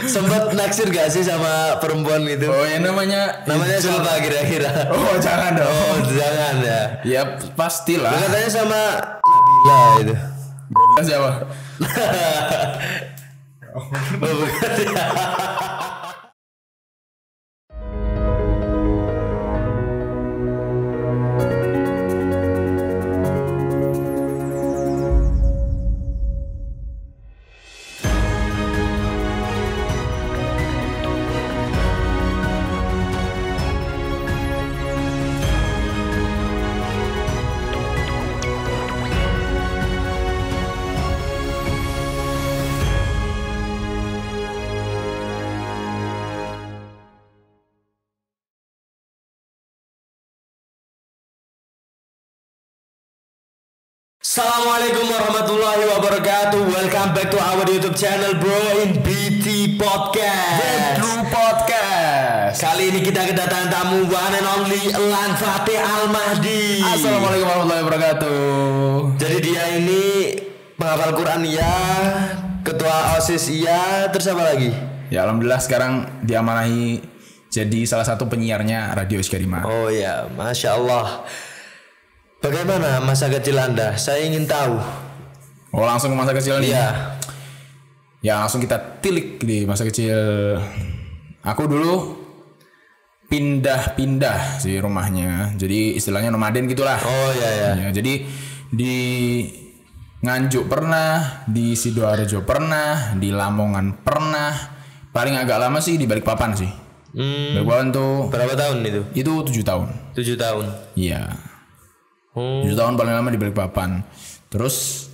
Sempet naksir gak sih sama perempuan itu? Oh ya namanya siapa kira-kira? Oh jangan dong. Oh jangan ya. Ya pastilah. Katanya sama Nabila itu. Siapa? Oh, bukan ya. Assalamualaikum warahmatullahi wabarakatuh. Welcome back to our YouTube channel Bro in BT Podcast. True Podcast. Kali ini kita kedatangan tamu one and only Elan Fatih Al-Mahdi. Assalamualaikum warahmatullahi wabarakatuh. Jadi dia ini penghafal Quran ya, ketua OSIS iya, terus apa lagi? Ya alhamdulillah sekarang diamanahi jadi salah satu penyiarnya Radio Iskarima. Oh ya, Masya Allah. Bagaimana masa kecil Anda? Saya ingin tahu. Oh langsung ke masa kecil nih? Iya. Ya langsung kita tilik di masa kecil. Aku dulu pindah-pindah sih rumahnya. Jadi istilahnya nomaden gitulah. Oh iya. Ya, jadi di Nganjuk pernah, di Sidoarjo pernah, di Lamongan pernah. Paling agak lama sih di Balikpapan sih. Balikpapan tuh berapa tahun itu? Itu 7 tahun. 7 tahun. Iya. 7 tahun paling lama di Balikpapan. Terus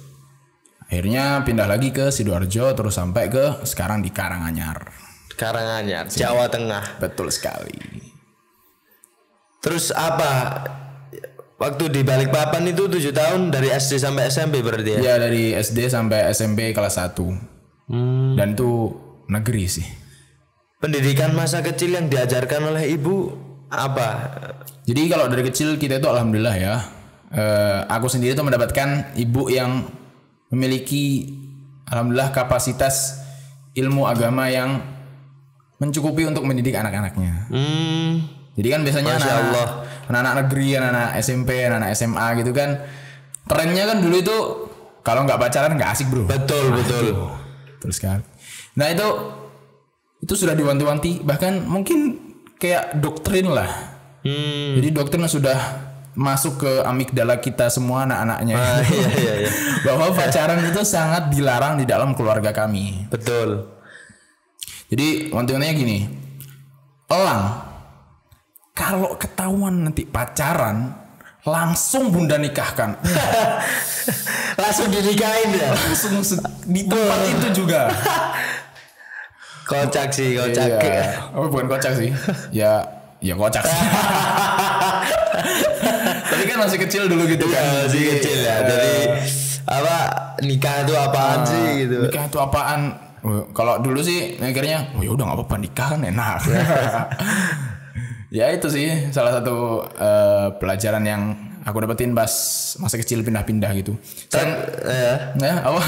akhirnya pindah lagi ke Sidoarjo, terus sampai ke sekarang di Karanganyar, Jawa Tengah. Betul sekali. Terus apa? Waktu di Balikpapan itu 7 tahun dari SD sampai SMP berarti ya? Iya dari SD sampai SMP kelas 1. Dan itu negeri sih. Pendidikan masa kecil yang diajarkan oleh ibu apa? Jadi kalau dari kecil kita itu alhamdulillah ya. Aku sendiri tuh mendapatkan ibu yang memiliki alhamdulillah kapasitas ilmu agama yang mencukupi untuk mendidik anak-anaknya. Jadi kan biasanya anak-anak negeri, anak-anak SMP, anak-anak SMA gitu kan trennya kan dulu itu kalau nggak pacaran nggak asik bro. Betul. Terus kan. Nah itu sudah diwanti-wanti, bahkan mungkin kayak doktrin lah. Jadi doktrin sudah masuk ke amigdala kita semua anak-anaknya. Iya. Bahwa pacaran itu sangat dilarang di dalam keluarga kami. Betul. Jadi wanti-wantinya gini, Elang, kalau ketahuan nanti pacaran, langsung bunda nikahkan. Langsung dinikahin ya? Langsung di tempat itu juga. Kocak sih. Iya. Oh bukan kocak sih. Ya kocak sih. Tapi kan masih kecil dulu gitu kan. Masih kecil ya. Jadi apa nikah itu apaan sih gitu? Nikah itu apaan? Kalau dulu sih akhirnya, ya udah nggak apa-apa nikah kan enak. Ya itu sih salah satu pelajaran yang aku dapetin pas masa kecil pindah-pindah gitu. Ya apa?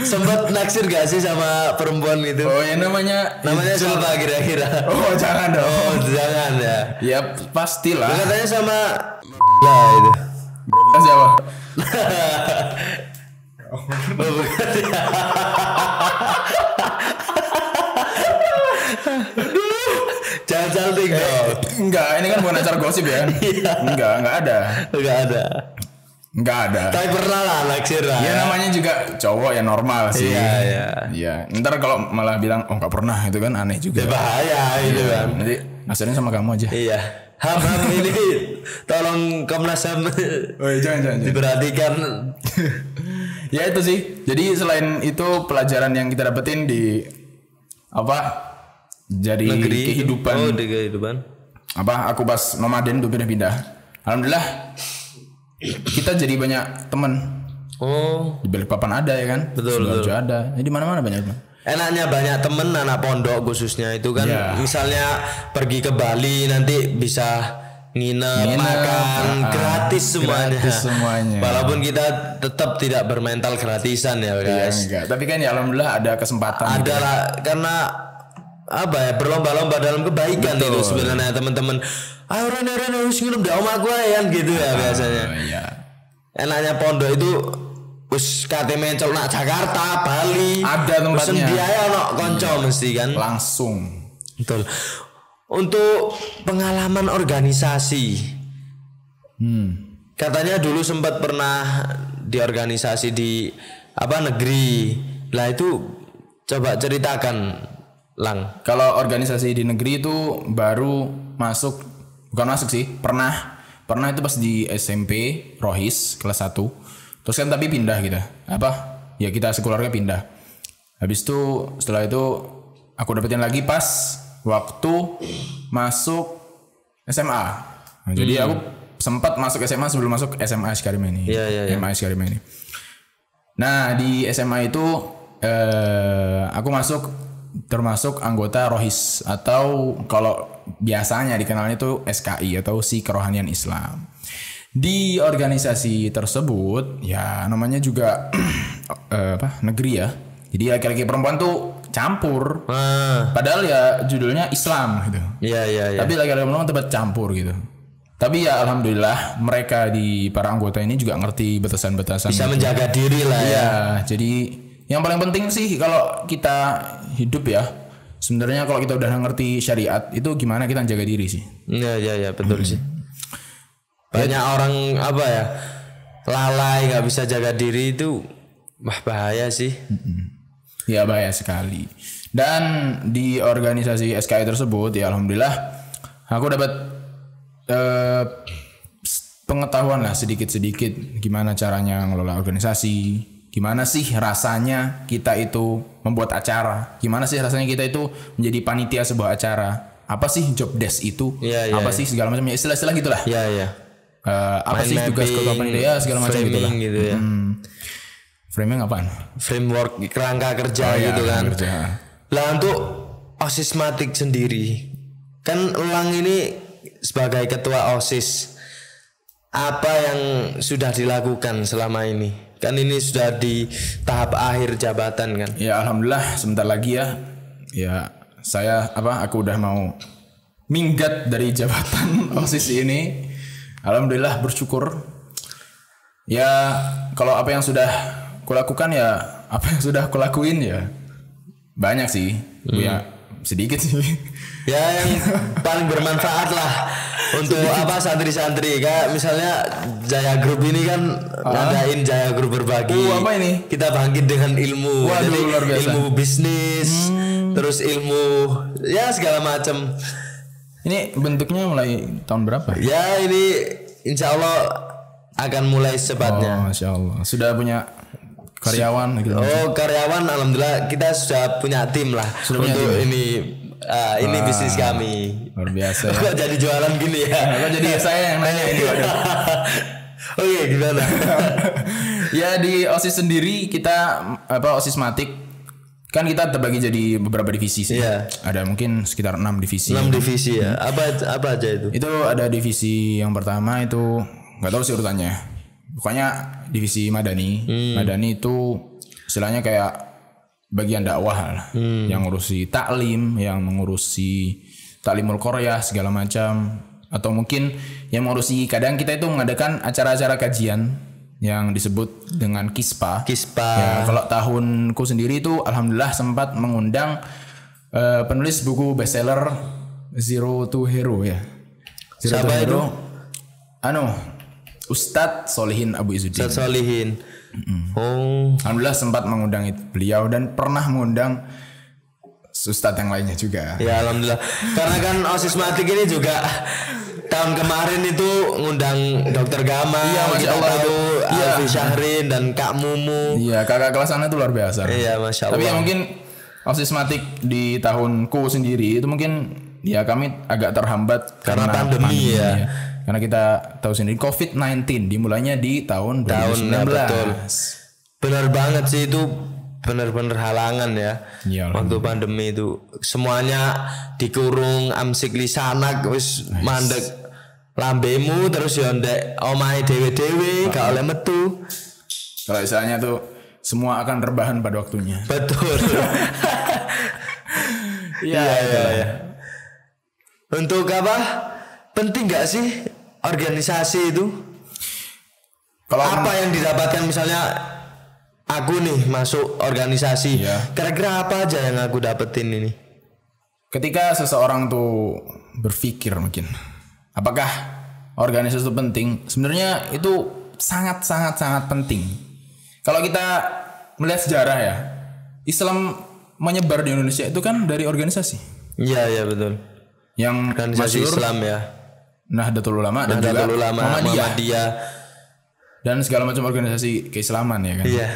Sempet naksir gak sih sama perempuan itu? Oh ya namanya siapa kira-kira? Oh jangan dong. Oh jangan ya. Ya pastilah. Katanya sama lah itu. Siapa? Oh bukan ya. Jangan salting dong. Enggak, ini kan bukan acara gosip ya. Enggak ada. Tapi pernah lah naksir lah. Ya namanya juga cowok ya normal sih. Iya. Ntar kalau malah bilang oh nggak pernah itu kan aneh juga. Bahaya itu kan. Nanti naksirnya sama kamu aja. Iya. Ham ini tolong Komnas HAM. Oh jangan. Diperhatikan. Ya itu sih. Jadi selain itu pelajaran yang kita dapetin di apa? Jadi negeri, kehidupan. Oh di kehidupan. Aku pas nomaden tuh pindah-pindah. Alhamdulillah kita jadi banyak teman. Oh di Balikpapan ada ya kan. Betul. Ada. Di mana-mana banyak teman. Enaknya banyak temen anak pondok khususnya itu kan. Misalnya pergi ke Bali nanti bisa nginep makan gratis semuanya. Walaupun kita tetap tidak bermental gratisan ya guys. Enggak. Tapi kan ya alhamdulillah ada kesempatan. Ada lah karena apa ya, berlomba-lomba dalam kebaikan. Betul. Itu sebenarnya teman-teman. Ayo Rene harus nginep di omah gue ya gitu ya biasanya. Iya. Enaknya pondok itu wis kate mencol nak Jakarta, Bali, ada tempatnya. Sendi ae ono kanca mesti kan. Langsung. Betul. Untuk pengalaman organisasi. Katanya dulu sempat pernah di organisasi di negeri. Lah itu coba ceritakan, Lang. Kalau organisasi di negeri itu baru masuk. Bukan masuk sih, pernah itu pas di SMP Rohis kelas 1. Terus kan tapi pindah gitu. Ya kita sekeluarga pindah. Habis itu setelah itu aku dapetin lagi pas waktu masuk SMA. Nah, jadi aku sempat masuk SMA sebelum masuk SMA Skarim ini. SMA Skarim ini. Nah, di SMA itu aku termasuk anggota Rohis atau kalau biasanya dikenalnya itu SKI atau Si Kerohanian Islam. Di organisasi tersebut ya namanya juga negeri ya. Jadi laki-laki perempuan tuh campur. Padahal ya judulnya Islam gitu. Iya. Tapi laki-laki perempuan tetap campur gitu. Tapi ya alhamdulillah mereka di para anggota ini juga ngerti batasan-batasan. Bisa gitu. Menjaga diri lah ya. Iya, jadi yang paling penting sih kalau kita hidup ya, sebenarnya kalau kita udah ngerti syariat itu gimana kita jaga diri sih. Iya betul sih. Banyak orang lalai nggak bisa jaga diri itu bahaya sih. Ya bahaya sekali. Dan di organisasi SKI tersebut ya alhamdulillah aku dapat pengetahuan lah sedikit-sedikit gimana caranya ngelola organisasi. Gimana sih rasanya kita itu membuat acara? Gimana sih rasanya kita itu menjadi panitia sebuah acara? Apa sih job desk itu? Apa sih segala macamnya istilah-istilah gitulah. Iya. Apa sih tugas ketua panitia segala macam gitulah. Gitu ya. Framing apaan? Framework kerangka kerja gitu kan. Lah untuk Osismatik sendiri, kan Lang ini sebagai ketua OSIS, apa yang sudah dilakukan selama ini? Kan ini sudah di tahap akhir jabatan kan. Ya alhamdulillah sebentar lagi ya. Ya aku udah mau minggat dari jabatan OSIS ini. Alhamdulillah bersyukur. Ya kalau apa yang sudah kulakukan ya apa yang sudah kulakuin ya banyak sih. Ya sedikit sih. Ya yang paling bermanfaat lah untuk santri-santri kayak misalnya Jaya Group ini kan ngadain Jaya Group berbagi. Apa ini? Kita bangkit dengan ilmu. Waduh, luar biasa. Ilmu bisnis, terus ilmu ya segala macam. Ini bentuknya mulai tahun berapa? Ya ini insya Allah akan mulai secepatnya. Masya Allah. Sudah punya karyawan gitu. Karyawan alhamdulillah kita sudah punya tim lah untuk ini bisnis kami. Luar biasa ya. Kok jadi jualan gini ya? Kok jadi saya yang nanya ini. Oke, gimana? Ya di OSIS sendiri kita Osismatik kan kita terbagi jadi beberapa divisi sih. Yeah. Ada mungkin sekitar 6 divisi. 6 divisi ya. Apa aja itu? Itu ada divisi yang pertama itu enggak tahu sih urutannya. Pokoknya divisi Madani. Madani itu istilahnya kayak bagian dakwah lah. Yang ngurusi taklim, yang mengurusi taklimul Korea segala macam, atau mungkin yang mengurusi kadang kita itu mengadakan acara-acara kajian yang disebut dengan Kispa. Ya, kalau tahunku sendiri itu alhamdulillah sempat mengundang penulis buku bestseller Zero to Hero ya. Siapa itu? Ustadz Solihin Abu Izzuddin. Ustadz Solihin. Alhamdulillah sempat mengundang beliau dan pernah mengundang Ustadz yang lainnya juga. Ya alhamdulillah. Karena kan Osismatik ini juga tahun kemarin itu ngundang Dokter Gama, Masya Allah itu Alfi Syahrin dan Kak Mumu. Iya, kakak kelas sana itu luar biasa. Iya, Masya Allah. Tapi ya mungkin Osismatik di tahunku sendiri itu mungkin ya kami agak terhambat karena pandemi ya. Karena kita tahu sendiri COVID-19 dimulainya di tahun 2019. Betul. Benar banget sih itu, benar-benar halangan ya. Waktu pandemi itu semuanya dikurung, amsik lisanak wis mandek lambemu terus ya ndek omahe dhewe-dhewe gak oleh metu. Kalau misalnya tuh semua akan rebahan pada waktunya. Betul. Iya. Untuk apa? Penting nggak sih organisasi itu? Kalau apa yang didapatkan misalnya aku nih masuk organisasi, kira-kira apa aja yang aku dapetin ini? Ketika seseorang tuh berpikir mungkin, apakah organisasi itu penting? Sebenarnya itu sangat penting. Kalau kita melihat sejarah ya, Islam menyebar di Indonesia itu kan dari organisasi. Iya betul. Yang organisasi Islam ya. Nahdlatul Ulama dan juga Muhammadiyah. Dan segala macam organisasi keislaman ya kan. Iya.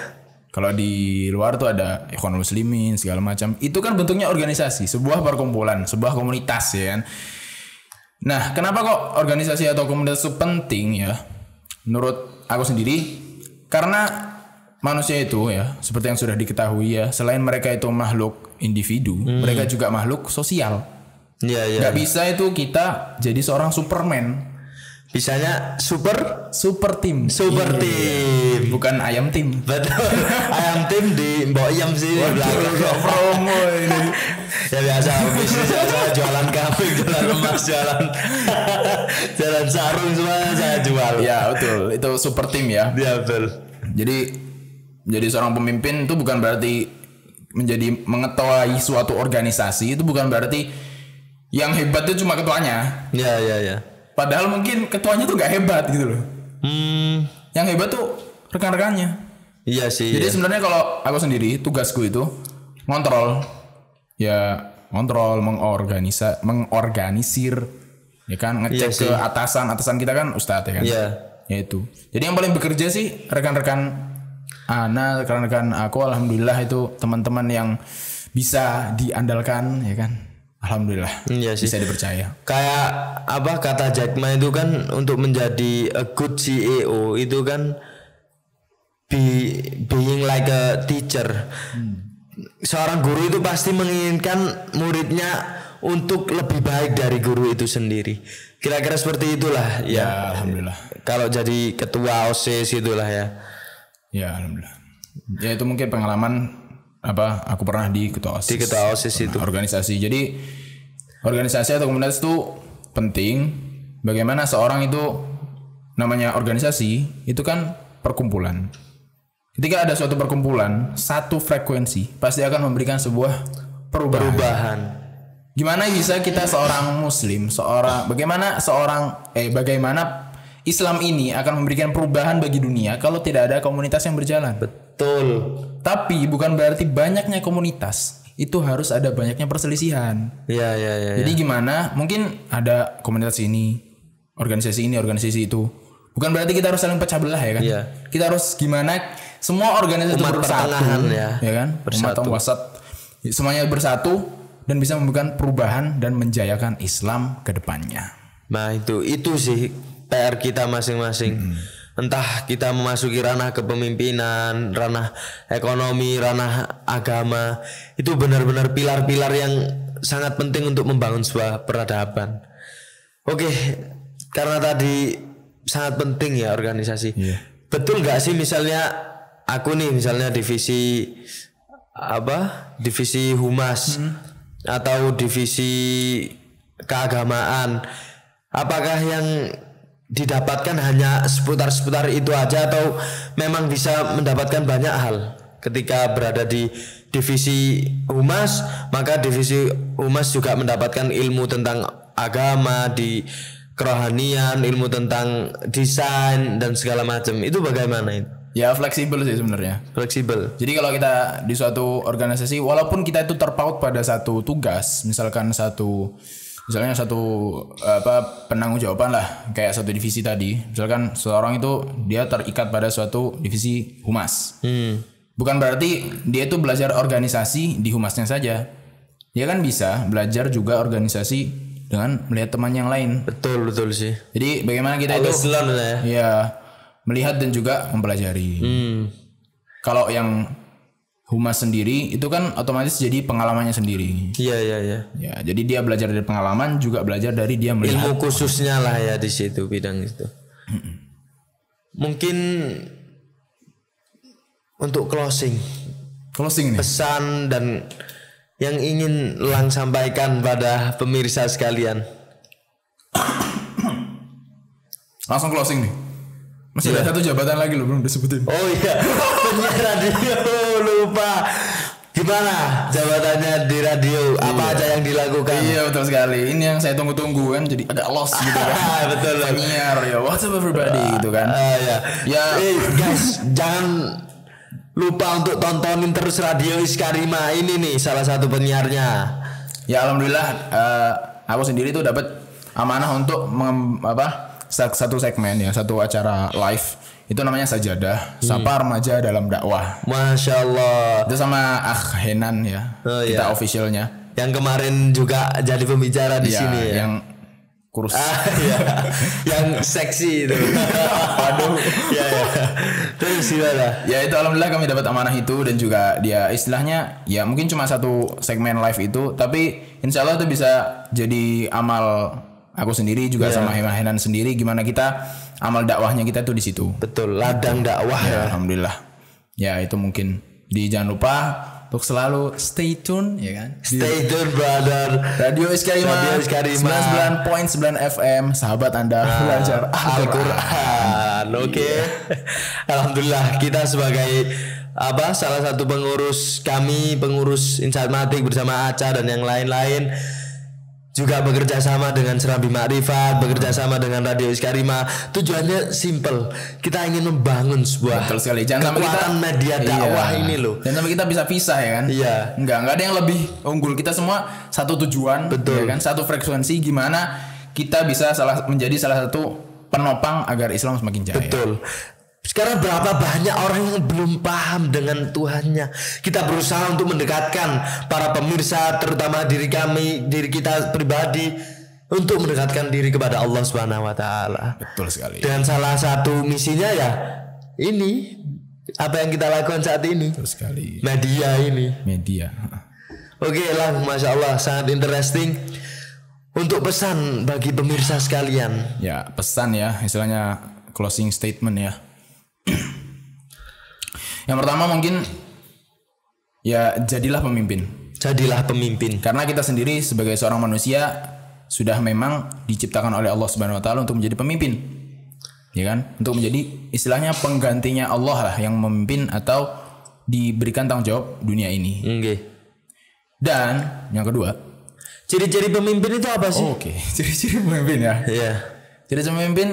Kalau di luar tuh ada Ikhwanul Muslimin segala macam. Itu kan bentuknya organisasi, sebuah perkumpulan, sebuah komunitas ya kan. Nah, kenapa kok organisasi atau komunitas itu penting ya? Menurut aku sendiri, karena manusia itu ya, seperti yang sudah diketahui ya, selain mereka itu makhluk individu, mereka juga makhluk sosial. Iya. Gak bisa itu kita jadi seorang Superman. Bisanya super tim. Bukan ayam tim. Betul. Ayam tim di Mbok Yam sih. Waduh, promo ini. Ya biasa bisnis saya jualan kambing, jualan emas, jualan sarung semua saya jual. Ya betul, itu super tim ya. Iya betul. Jadi seorang pemimpin itu bukan berarti menjadi mengetahui suatu organisasi, itu bukan berarti yang hebat itu cuma ketuanya. Iya. Padahal mungkin ketuanya tuh gak hebat gitu loh. Yang hebat tuh rekan-rekannya. Iya sih. Jadi sebenarnya kalau aku sendiri tugasku itu ngontrol, mengorganisir, ya kan, ngecek ke atasan kita kan ustadz ya kan. Iya. Ya itu. Jadi yang paling bekerja sih rekan-rekan rekan-rekan aku, alhamdulillah itu teman-teman yang bisa diandalkan ya kan. Alhamdulillah. Iya sih. Bisa dipercaya. Kayak apa kata Jack Ma itu kan, untuk menjadi a good CEO itu kan being like a teacher. Seorang guru itu pasti menginginkan muridnya untuk lebih baik dari guru itu sendiri. Kira-kira seperti itulah ya. Alhamdulillah. Kalau jadi ketua OSIS itulah ya. Ya alhamdulillah. Ya itu mungkin pengalaman aku pernah di ketua OSIS. Di ketua OSIS itu. Organisasi. Jadi organisasi atau komunitas itu penting. Bagaimana seorang itu, namanya organisasi itu kan perkumpulan. Ketika ada suatu perkumpulan, satu frekuensi pasti akan memberikan sebuah perubahan. Gimana bisa kita seorang muslim, bagaimana Islam ini akan memberikan perubahan bagi dunia kalau tidak ada komunitas yang berjalan? Betul. Tapi bukan berarti banyaknya komunitas itu harus ada banyaknya perselisihan. Iya. Jadi gimana? Mungkin ada komunitas ini, organisasi itu. Bukan berarti kita harus saling pecah belah ya kan? Iya. Kita harus gimana? Semua organisasi umat itu bersatu, ya kan? Bersatu. Umat wasat, semuanya bersatu dan bisa memberikan perubahan dan menjayakan Islam ke depannya. Nah itu sih PR kita masing-masing. Entah kita memasuki ranah kepemimpinan, ranah ekonomi, ranah agama, itu benar-benar pilar-pilar yang sangat penting untuk membangun sebuah peradaban. Oke, karena tadi sangat penting ya organisasi. Betul nggak sih misalnya aku nih misalnya divisi humas atau divisi keagamaan, apakah yang didapatkan hanya seputar itu aja atau memang bisa mendapatkan banyak hal? Ketika berada di divisi humas, maka divisi humas juga mendapatkan ilmu tentang agama, di kerohanian, ilmu tentang desain dan segala macam. Itu bagaimana itu? Ya fleksibel sih sebenarnya. Fleksibel. Jadi kalau kita di suatu organisasi, walaupun kita itu terpaut pada satu tugas, misalnya satu penanggung jawaban lah, kayak satu divisi tadi. Misalkan seorang itu dia terikat pada suatu divisi humas. Bukan berarti dia itu belajar organisasi di humasnya saja. Dia kan bisa belajar juga organisasi dengan melihat teman yang lain. Betul sih. Jadi bagaimana kita itu melihat dan juga mempelajari. Kalau yang humas sendiri itu kan otomatis jadi pengalamannya sendiri. Iya. Ya, jadi dia belajar dari pengalaman, juga belajar dari dia melihat. Ilmu khususnya lah ya di situ, bidang itu. Mungkin untuk closing nih. Pesan dan yang ingin Lang sampaikan pada pemirsa sekalian? Langsung closing nih. Masih ada satu jabatan lagi loh belum disebutin. Oh iya, penyiar radio, lupa. Gimana jabatannya di radio? Apa aja yang dilakukan? Iya betul sekali. Ini yang saya tunggu-tunggu kan, jadi agak lost gitu kan. Betul. Penyiar ya, what's up everybody gitu kan. Ya. Guys, jangan lupa untuk tontonin terus Radio Iskarima ini nih, salah satu penyiarnya. Ya alhamdulillah, aku sendiri tuh dapat amanah untuk satu segmen ya, satu acara live itu namanya Sajadah, Sapa Remaja dalam Dakwah. Masya Allah. Itu sama Akh Henan ya, kita officialnya. Yang kemarin juga jadi pembicara di sini ya. Yang kurus. Yang seksi itu. Aduh. Ya. Terus gimana? Ya itu alhamdulillah kami dapat amanah itu, dan juga dia istilahnya ya mungkin cuma satu segmen live itu, tapi insya Allah itu bisa jadi amal aku sendiri juga sama Henan sendiri, gimana kita amal dakwahnya kita tuh di situ. Betul, ladang dakwah ya. Alhamdulillah. Ya itu mungkin jangan lupa untuk selalu stay tune ya kan. Stay tune brother. Radio Iskarima 99.9 FM, sahabat Anda belajar Al-Qur'an. Oke. Alhamdulillah kita sebagai salah satu pengurus Insight Matik bersama Aca dan yang lain-lain juga bekerja sama dengan Serambi Makrifat, bekerja sama dengan Radio Iskarima. Tujuannya simple. Kita ingin membangun sebuah kekuatan media dakwah ini loh. Dan sampai kita bisa pisah ya kan? Iya. Enggak ada yang lebih unggul. Kita semua satu tujuan, betul. Ya kan? Satu frekuensi, gimana kita bisa menjadi salah satu penopang agar Islam semakin jaya. Betul. Sekarang berapa banyak orang yang belum paham dengan Tuhannya. Kita berusaha untuk mendekatkan para pemirsa, terutama diri kita pribadi, untuk mendekatkan diri kepada Allah Subhanahu wa taala. Betul sekali. Dan salah satu misinya ya ini, apa yang kita lakukan saat ini. Betul sekali. Media. Oke lah, Masya Allah, sangat interesting. Untuk pesan bagi pemirsa sekalian. Ya, pesan ya, istilahnya closing statement ya. Yang pertama mungkin ya jadilah pemimpin. Karena kita sendiri sebagai seorang manusia sudah memang diciptakan oleh Allah Subhanahu wa taala untuk menjadi pemimpin. Ya kan? Untuk menjadi istilahnya penggantinya Allah lah yang memimpin atau diberikan tanggung jawab dunia ini. Dan yang kedua, ciri-ciri pemimpin itu apa sih? Oke, ciri-ciri pemimpin ya. Iya. Ciri-ciri pemimpin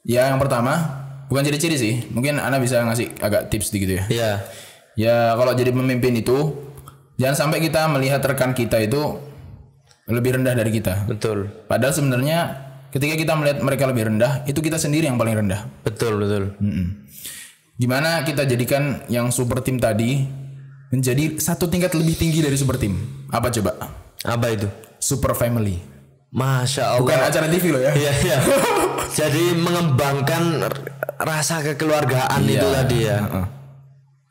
ya yang pertama, bukan ciri-ciri sih, mungkin Ana bisa ngasih agak tips sedikit ya. Iya. Ya kalau jadi pemimpin itu jangan sampai kita melihat rekan kita itu lebih rendah dari kita. Betul. Padahal sebenarnya ketika kita melihat mereka lebih rendah, itu kita sendiri yang paling rendah. Betul. Gimana kita jadikan yang super team tadi menjadi satu tingkat lebih tinggi dari super team? Apa coba? Apa itu? Super family. Masya Allah. Bukan acara TV loh ya. Iya. Jadi mengembangkan rasa kekeluargaan itu tadi ya.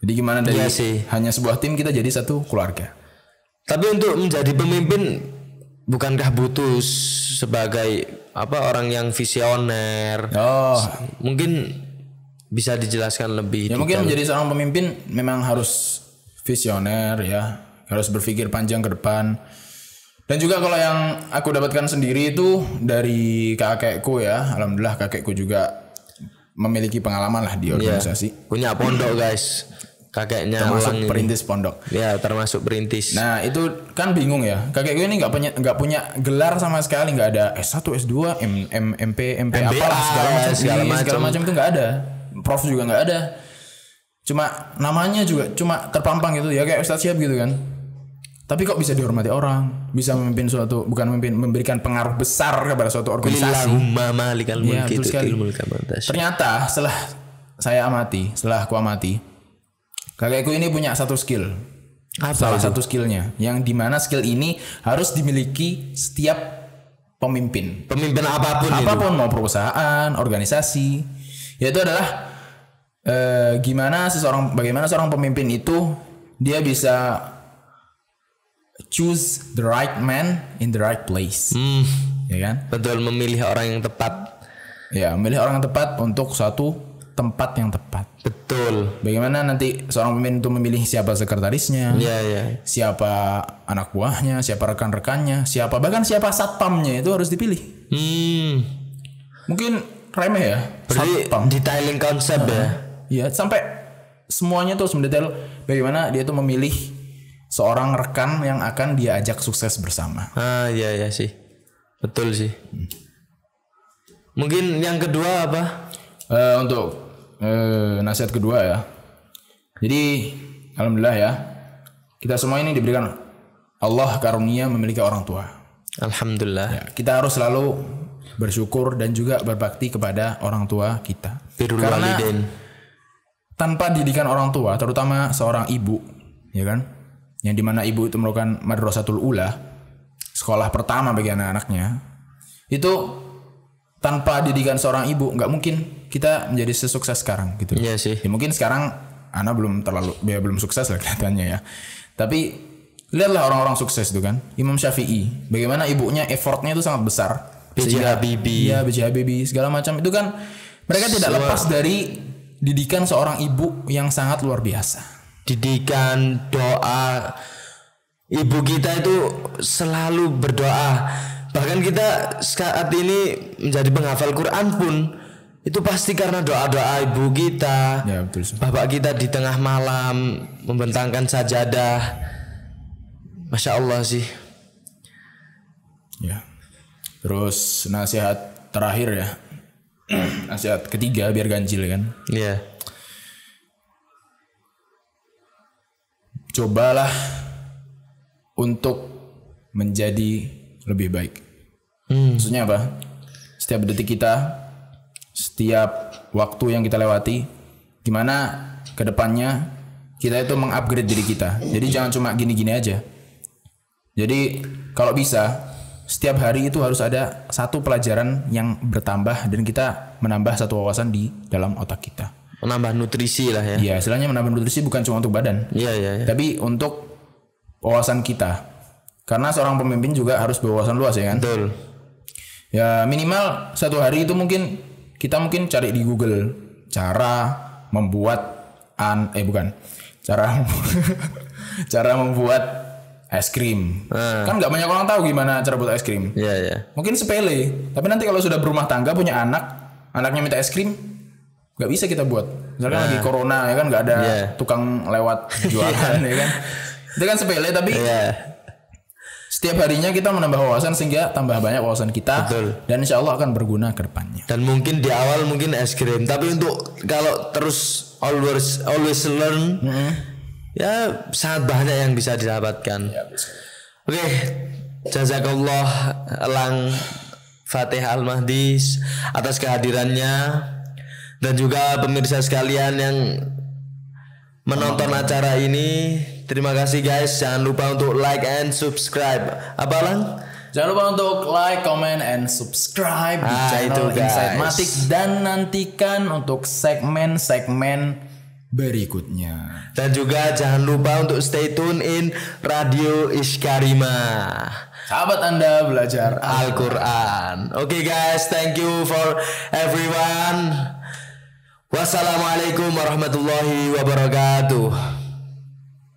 Jadi gimana dari hanya sebuah tim kita jadi satu keluarga. Tapi untuk menjadi pemimpin bukankah butuh sebagai orang yang visioner? Mungkin bisa dijelaskan lebih. Ya mungkin menjadi seorang pemimpin memang harus visioner ya, harus berpikir panjang ke depan. Dan juga kalau yang aku dapatkan sendiri itu dari kakekku ya, alhamdulillah kakekku juga memiliki pengalaman lah di organisasi. Punya pondok guys, kakeknya termasuk perintis pondok. Ya termasuk perintis. Nah itu kan bingung ya, kakekku ini nggak punya gelar sama sekali, nggak ada S1, S2, MP apalah segala macam itu nggak ada, prof juga nggak ada. Cuma namanya juga cuma terpampang gitu ya kayak Ustadz Syihab gitu kan. Tapi kok bisa dihormati orang, bisa memimpin memberikan pengaruh besar kepada suatu organisasi. Ya, ternyata setelah aku amati, kakekku ini punya satu skill. Salah satu skillnya, yang dimana skill ini harus dimiliki setiap pemimpin. Pemimpin apapun mau perusahaan, organisasi, yaitu adalah bagaimana seorang pemimpin itu dia bisa choose the right man in the right place. Ya kan? Betul, memilih orang yang tepat. Ya, memilih orang yang tepat untuk suatu tempat yang tepat. Betul. Bagaimana nanti seorang pemimpin itu memilih siapa sekretarisnya, siapa anak buahnya, siapa rekan-rekannya, bahkan siapa satpamnya itu harus dipilih. Mungkin remeh ya. Berarti detailing konsep ya. Iya, sampai semuanya tuh mendetail bagaimana dia tuh memilih seorang rekan yang akan dia ajak sukses bersama. Iya sih. Betul sih. Mungkin yang kedua apa? Untuk nasihat kedua ya. Jadi alhamdulillah ya, kita semua ini diberikan Allah karunia memiliki orang tua. Alhamdulillah. Ya, kita harus selalu bersyukur dan juga berbakti kepada orang tua kita. Karena tanpa didikan orang tua, terutama seorang ibu, ya kan, yang dimana ibu itu merupakan madrasatul ula, sekolah pertama bagi anak-anaknya, itu tanpa didikan seorang ibu nggak mungkin kita menjadi sesukses sekarang gitu. Iya sih. Ya, mungkin sekarang Ana belum sukses lah kelihatannya ya. Tapi lihatlah orang-orang sukses itu kan. Imam Syafi'i, bagaimana ibunya effortnya itu sangat besar. B.J. Habibie. Iya, B.J. Habibie segala macam itu kan mereka tidak lepas dari didikan seorang ibu yang sangat luar biasa. Didikan, doa. Ibu kita itu selalu berdoa. Bahkan kita saat ini menjadi penghafal Quran pun itu pasti karena doa-doa ibu kita. Ya, betul. Bapak kita di tengah malam membentangkan sajadah. Masya Allah sih. Ya. Terus nasihat terakhir ya. Nasihat ketiga biar ganjil kan. Iya. Cobalah untuk menjadi lebih baik. Maksudnya apa? Setiap detik kita, setiap waktu yang kita lewati, gimana kedepannya kita itu mengupgrade diri kita. Jadi jangan cuma gini-gini aja. Jadi kalau bisa setiap hari itu harus ada satu pelajaran yang bertambah dan kita menambah satu wawasan di dalam otak kita. Menambah nutrisi lah ya. Iya, istilahnya menambah nutrisi bukan cuma untuk badan. Iya. Tapi untuk wawasan kita. Karena seorang pemimpin juga harus berwawasan luas ya kan. Betul. Ya minimal satu hari itu kita mungkin cari di Google cara membuat cara membuat es krim. Kan nggak banyak orang tahu gimana cara buat es krim. Iya. Mungkin sepele, tapi nanti kalau sudah berumah tangga punya anaknya minta es krim, nggak bisa kita buat. Misalkan lagi corona ya kan, nggak ada tukang lewat jualan ya kan. Itu kan sepele tapi setiap harinya kita menambah wawasan sehingga tambah banyak wawasan kita. Betul. Dan insya Allah akan berguna ke depannya. Dan mungkin di awal mungkin es krim, tapi untuk kalau terus always learn, ya sangat banyak yang bisa didapatkan. Ya, Oke, jazakallah Elang Fatih Al-Mahdi atas kehadirannya, dan juga pemirsa sekalian yang menonton acara ini. Terima kasih guys. Jangan lupa untuk like and subscribe. Apa Lang? Jangan lupa untuk like, comment, and subscribe di channel Insight Matik. Dan nantikan untuk segmen-segmen berikutnya. Dan juga jangan lupa untuk stay tune in Radio Iskarima, sahabat Anda belajar Al-Quran. Oke guys, thank you for everyone. Wassalamualaikum warahmatullahi wabarakatuh.